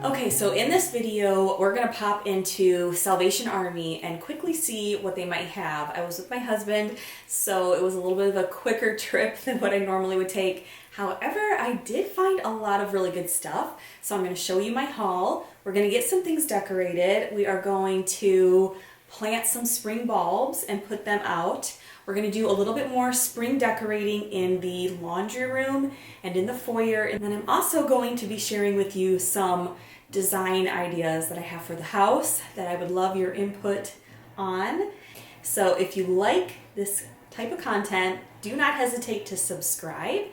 Okay, so in this video, we're gonna pop into Salvation Army and quickly see what they might have. I was with my husband, so it was a little bit of a quicker trip than what I normally would take. However, I did find a lot of really good stuff, so I'm gonna show you my haul. We're gonna get some things decorated. We are going to plant some spring bulbs and put them out. We're gonna do a little bit more spring decorating in the laundry room and in the foyer. And then I'm also going to be sharing with you some design ideas that I have for the house that I would love your input on. So if you like this type of content, do not hesitate to subscribe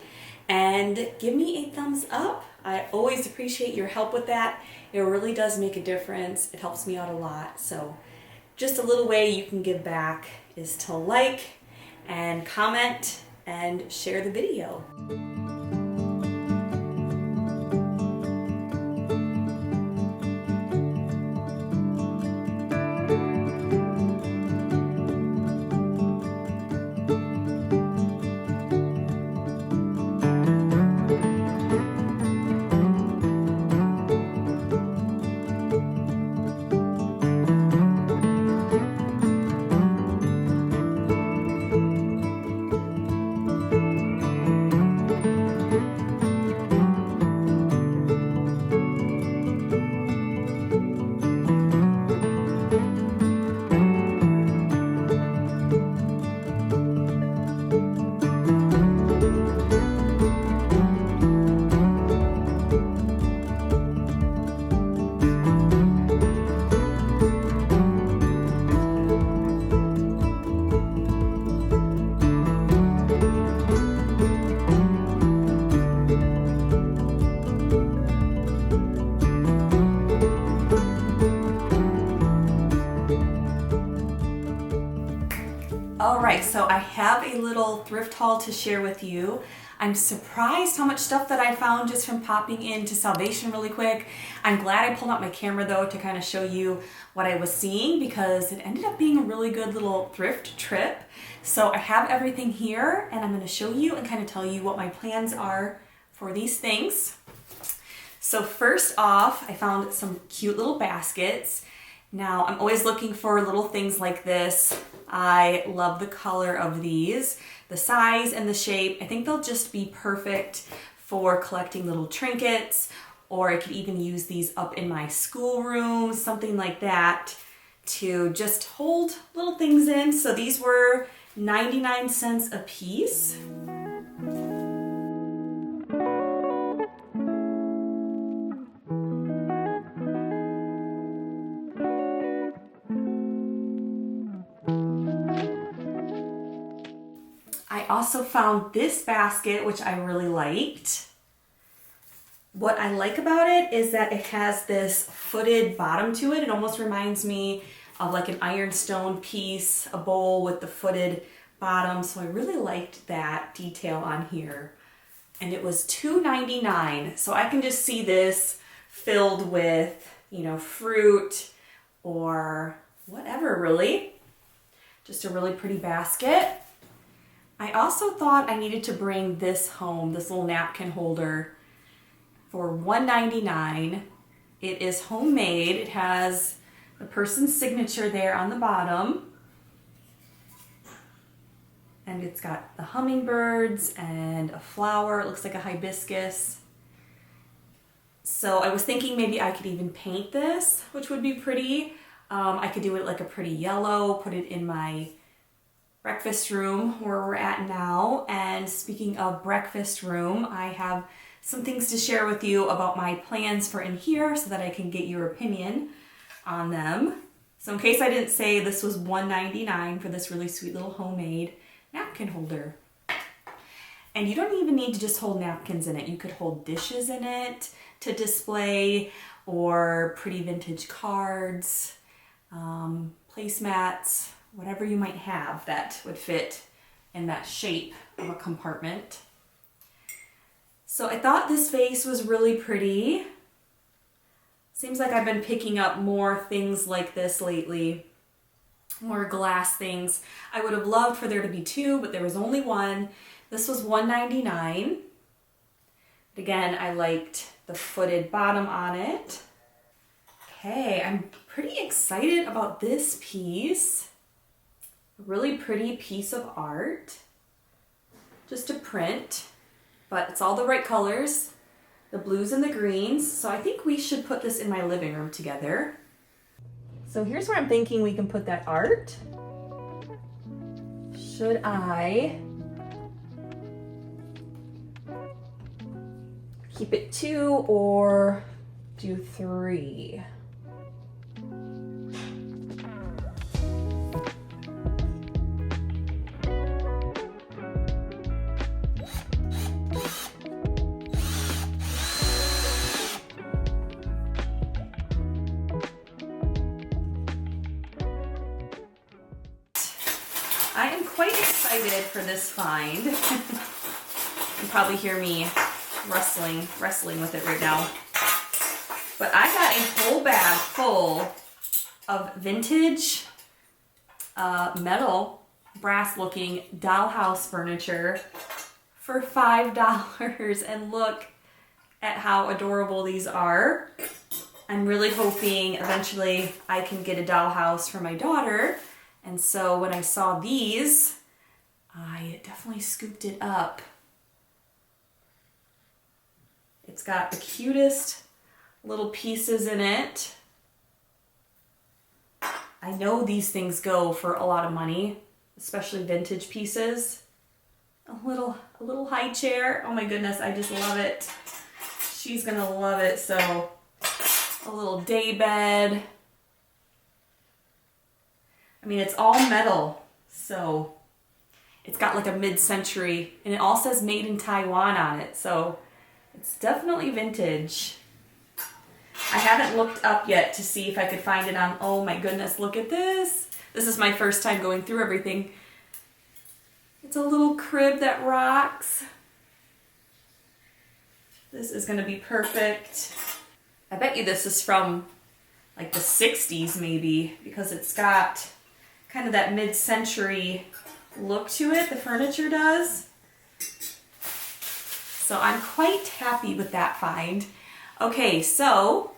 and give me a thumbs up. I always appreciate your help with that. It really does make a difference. It helps me out a lot. So just a little way you can give back is to like and comment and share the video. Alright, so I have a little thrift haul to share with you. I'm surprised how much stuff that I found just from popping into Salvation really quick. I'm glad I pulled out my camera though to kind of show you what I was seeing because it ended up being a really good little thrift trip. So I have everything here and I'm going to show you and kind of tell you what my plans are for these things. So first off, I found some cute little baskets. Now, I'm always looking for little things like this. I love the color of these, the size and the shape. I think they'll just be perfect for collecting little trinkets, or I could even use these up in my schoolroom, something like that, to just hold little things in. So these were 99 cents a piece. I also found this basket, which I really liked. What I like about it is that it has this footed bottom to it. It almost reminds me of like an ironstone piece, a bowl with the footed bottom. So I really liked that detail on here. And it was $2.99. So I can just see this filled with, fruit or whatever really. Just a really pretty basket. I also thought I needed to bring this home, this little napkin holder, for $1.99. It is homemade. It has the person's signature there on the bottom. And it's got the hummingbirds and a flower. It looks like a hibiscus. So I was thinking maybe I could even paint this, which would be pretty. I could do it like a pretty yellow, put it in my breakfast room where we're at now. And speaking of breakfast room, I have some things to share with you about my plans for in here so that I can get your opinion on them. So in case I didn't say, this was $1.99 for this really sweet little homemade napkin holder. And you don't even need to just hold napkins in it. You could hold dishes in it to display, or pretty vintage cards, placemats, whatever you might have that would fit in that shape of a compartment. So I thought this vase was really pretty. Seems like I've been picking up more things like this lately, more glass things. I would have loved for there to be two, but there was only one. This was $1.99. Again, I liked the footed bottom on it. Okay, I'm pretty excited about this piece. A really pretty piece of art. Just a print, but it's all the right colors, the blues and the greens. So I think we should put this in my living room together. So here's where I'm thinking we can put that art. Should I keep it 2 or do 3? I am quite excited for this find. You can probably hear me wrestling with it right now. But I got a whole bag full of vintage metal, brass looking dollhouse furniture for $5. And look at how adorable these are. I'm really hoping eventually I can get a dollhouse for my daughter. And so when I saw these, I definitely scooped it up. It's got the cutest little pieces in it. I know these things go for a lot of money, especially vintage pieces. A little high chair. Oh my goodness, I just love it. She's gonna love it. So a little day bed. I mean, it's all metal, so it's got like a mid-century, and it all says made in Taiwan on it, so it's definitely vintage. I haven't looked up yet to see if I could find it on, oh my goodness, look at this. This is my first time going through everything. It's a little crib that rocks. This is gonna be perfect. I bet you this is from like the 60s maybe, because it's got kind of that mid-century look to it, the furniture does. So I'm quite happy with that find. Okay, so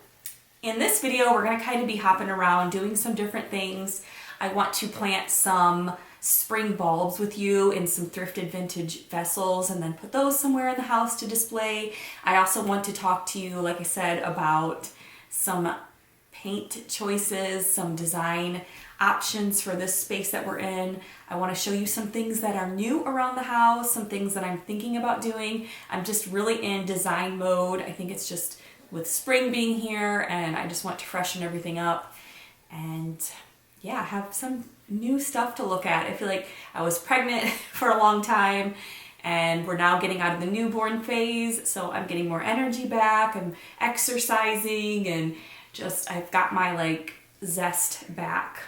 in this video, we're gonna kind of be hopping around, doing some different things. I want to plant some spring bulbs with you in some thrifted vintage vessels and then put those somewhere in the house to display. I also want to talk to you, like I said, about some paint choices, some design options for this space that we're in. I want to show you some things that are new around the house, some things that I'm thinking about doing. I'm just really in design mode. I think it's just with spring being here and I just want to freshen everything up and yeah, have some new stuff to look at. I feel like I was pregnant for a long time and we're now getting out of the newborn phase, so I'm getting more energy back. I'm exercising and just I've got my like zest back.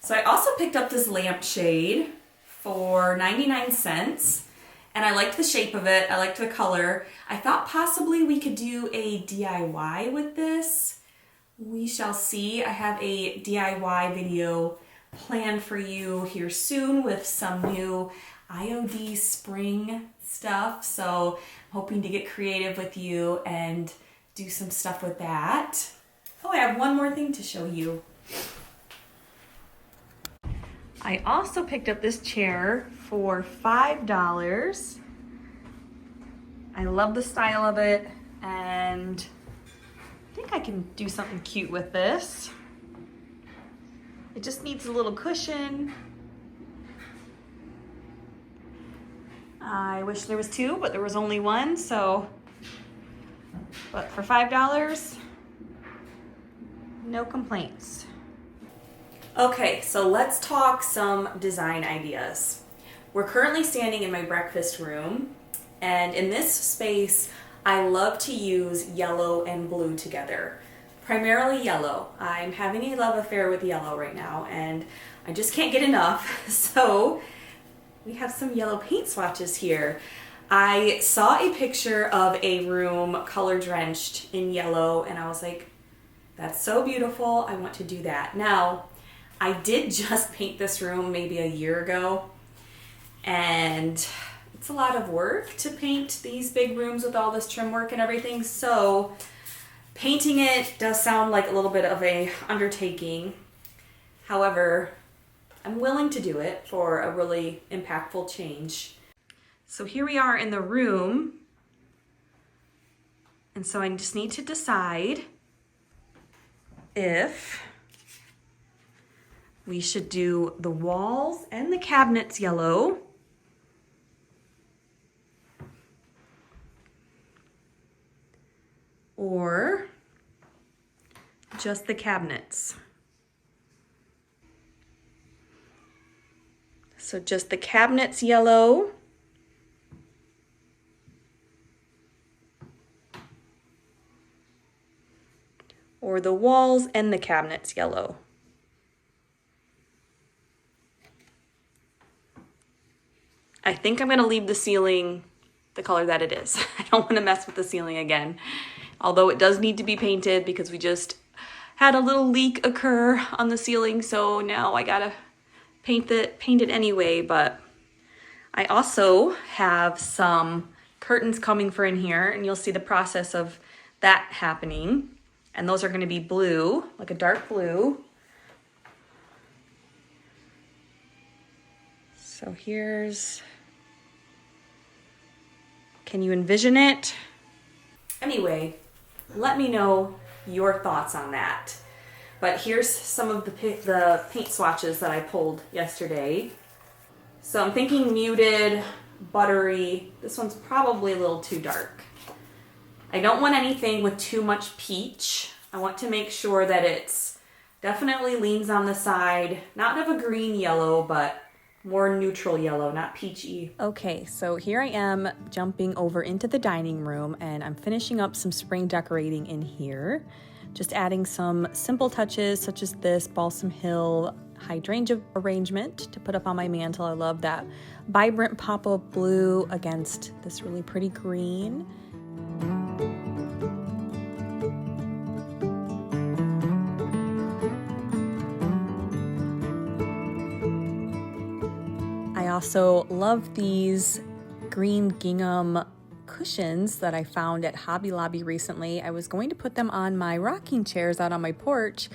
So I also picked up this lampshade for 99 cents and I liked the shape of it. I liked the color. I thought possibly we could do a DIY with this. We shall see. I have a DIY video planned for you here soon with some new IOD spring stuff. So I'm hoping to get creative with you and do some stuff with that. Oh, I have one more thing to show you. I also picked up this chair for $5. I love the style of it and I think I can do something cute with this. It just needs a little cushion. I wish there was 2, but there was only 1, so. But for $5, no complaints. Okay, so let's talk some design ideas. We're currently standing in my breakfast room, and in this space, I love to use yellow and blue together. Primarily yellow. I'm having a love affair with yellow right now, and I just can't get enough. So we have some yellow paint swatches here. I saw a picture of a room color drenched in yellow, and I was like, that's so beautiful. I want to do that. Now, I did just paint this room maybe a year ago, and it's a lot of work to paint these big rooms with all this trim work and everything. So Painting it does sound like a little bit of a undertaking. However, I'm willing to do it for a really impactful change. So here we are in the room. And so I just need to decide if we should do the walls and the cabinets yellow, or just the cabinets. So just the cabinets yellow, or the walls and the cabinets yellow. I think I'm gonna leave the ceiling the color that it is. I don't wanna mess with the ceiling again. Although it does need to be painted because we just had a little leak occur on the ceiling, so now I gotta paint it anyway. But I also have some curtains coming for in here, and you'll see the process of that happening. And those are gonna be blue, like a dark blue. So can you envision it? Anyway, let me know your thoughts on that. But here's some of the paint swatches that I pulled yesterday. So I'm thinking muted, buttery. This one's probably a little too dark. I don't want anything with too much peach. I want to make sure that it's definitely leans on the side, not of a green yellow, but more neutral yellow, not peachy. Okay, so here I am jumping over into the dining room, and I'm finishing up some spring decorating in here. Just adding some simple touches such as this Balsam Hill hydrangea arrangement to put up on my mantle. I love that vibrant pop of blue against this really pretty green. I also love these green gingham cushions that I found at Hobby Lobby recently. I was going to put them on my rocking chairs out on my porch,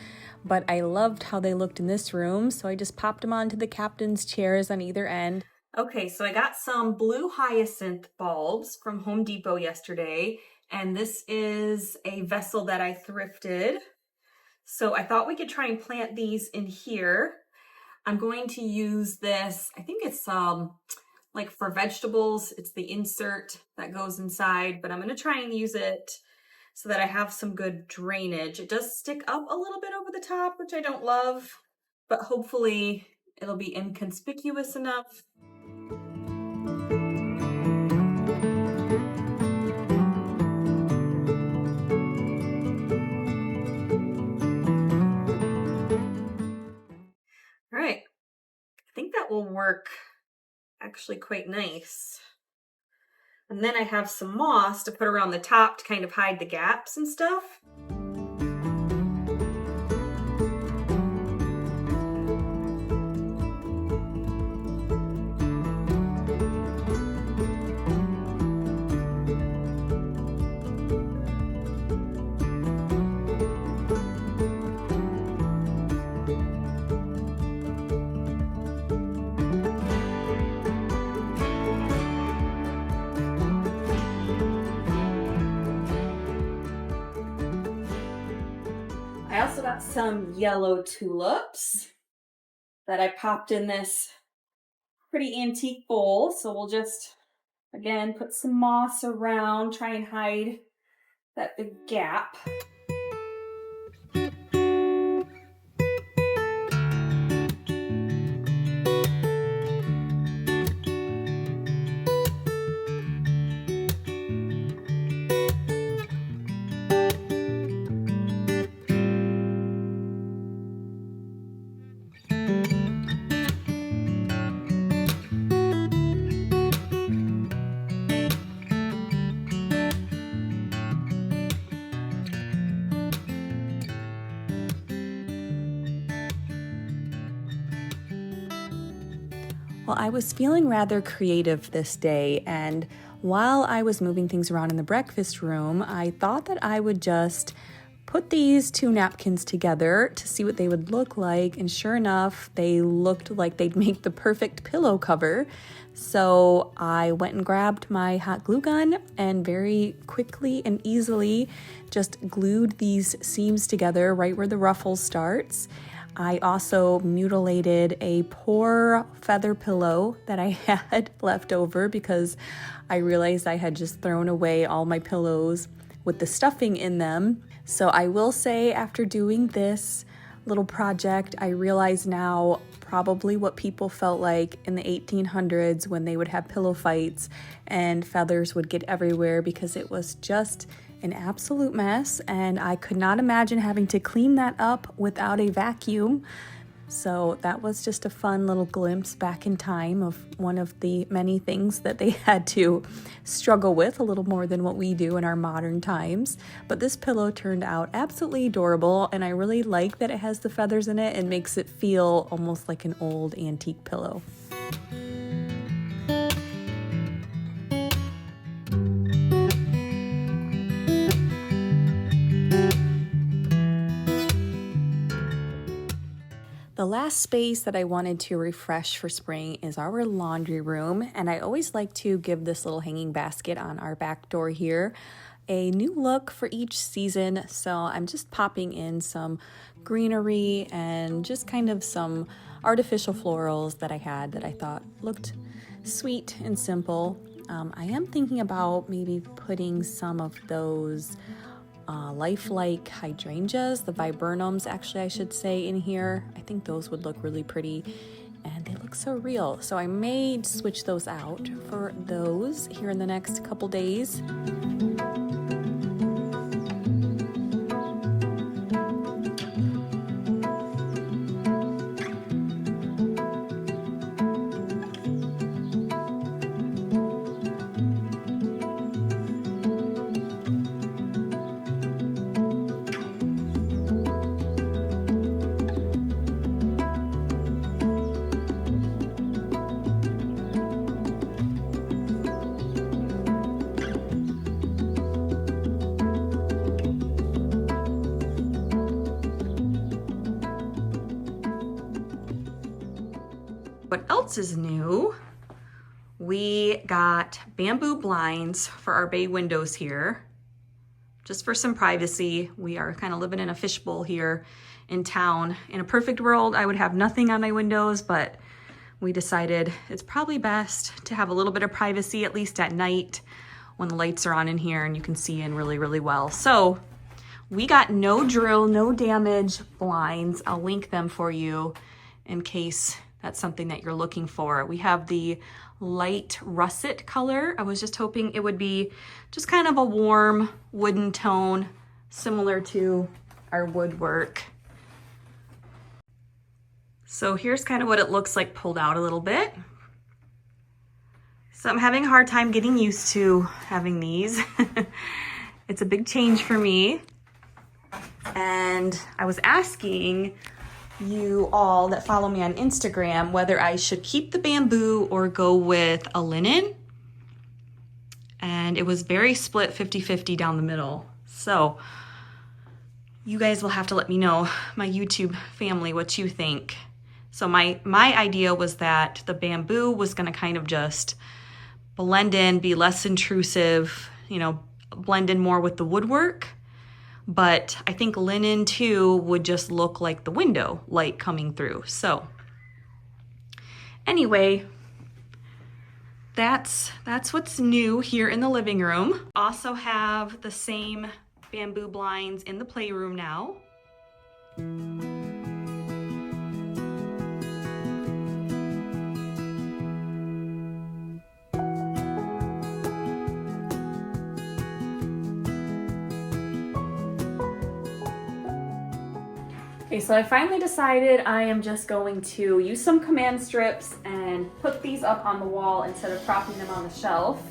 but I loved how they looked in this room, so I just popped them onto the captain's chairs on either end. Okay, so I got some blue hyacinth bulbs from Home Depot yesterday, and this is a vessel that I thrifted. So I thought we could try and plant these in here. I'm going to use this, I think it's like for vegetables. It's the insert that goes inside, but I'm going to try and use it so that I have some good drainage. It does stick up a little bit over the top, which I don't love, but hopefully it'll be inconspicuous enough. All right, I think that will work actually quite nice. And then I have some moss to put around the top to kind of hide the gaps and stuff. I also got some yellow tulips that I popped in this pretty antique bowl. So we'll just, again, put some moss around, try and hide that big gap. Well, I was feeling rather creative this day and while I was moving things around in the breakfast room, I thought that I would just put these 2 napkins together to see what they would look like, and sure enough, they looked like they'd make the perfect pillow cover. So I went and grabbed my hot glue gun and very quickly and easily just glued these seams together right where the ruffle starts. I also mutilated a poor feather pillow that I had left over because I realized I had just thrown away all my pillows with the stuffing in them. So I will say, after doing this little project, I realize now probably what people felt like in the 1800s when they would have pillow fights and feathers would get everywhere, because it was just an absolute mess, and I could not imagine having to clean that up without a vacuum. So that was just a fun little glimpse back in time of one of the many things that they had to struggle with, a little more than what we do in our modern times. But this pillow turned out absolutely adorable, and I really like that it has the feathers in it and makes it feel almost like an old antique pillow. The last space that I wanted to refresh for spring is our laundry room, and I always like to give this little hanging basket on our back door here a new look for each season. So I'm just popping in some greenery and just kind of some artificial florals that I had that I thought looked sweet and simple. I am thinking about maybe putting some of those lifelike hydrangeas, the viburnums actually I should say, in here. I think those would look really pretty and they look so real. So I may switch those out for those here in the next couple days. What else is new? We got bamboo blinds for our bay windows here, just for some privacy. We are kind of living in a fishbowl here in town. In a perfect world, I would have nothing on my windows, but we decided it's probably best to have a little bit of privacy, at least at night when the lights are on in here and you can see in really, really well. So we got no drill, no damage blinds. I'll link them for you in case that's something that you're looking for. We have the light russet color. I was just hoping it would be just kind of a warm wooden tone, similar to our woodwork. So here's kind of what it looks like pulled out a little bit. So I'm having a hard time getting used to having these. It's a big change for me. And I was asking you all that follow me on Instagram whether I should keep the bamboo or go with a linen. And it was very split 50-50 down the middle. So you guys will have to let me know, my YouTube family, what you think. So my idea was that the bamboo was gonna kind of just blend in, be less intrusive, you know, blend in more with the woodwork. But I think linen too would just look like the window light coming through. So anyway, that's what's new here in the living room. Also have the same bamboo blinds in the playroom now. Okay, so I finally decided I am just going to use some command strips and put these up on the wall instead of propping them on the shelf.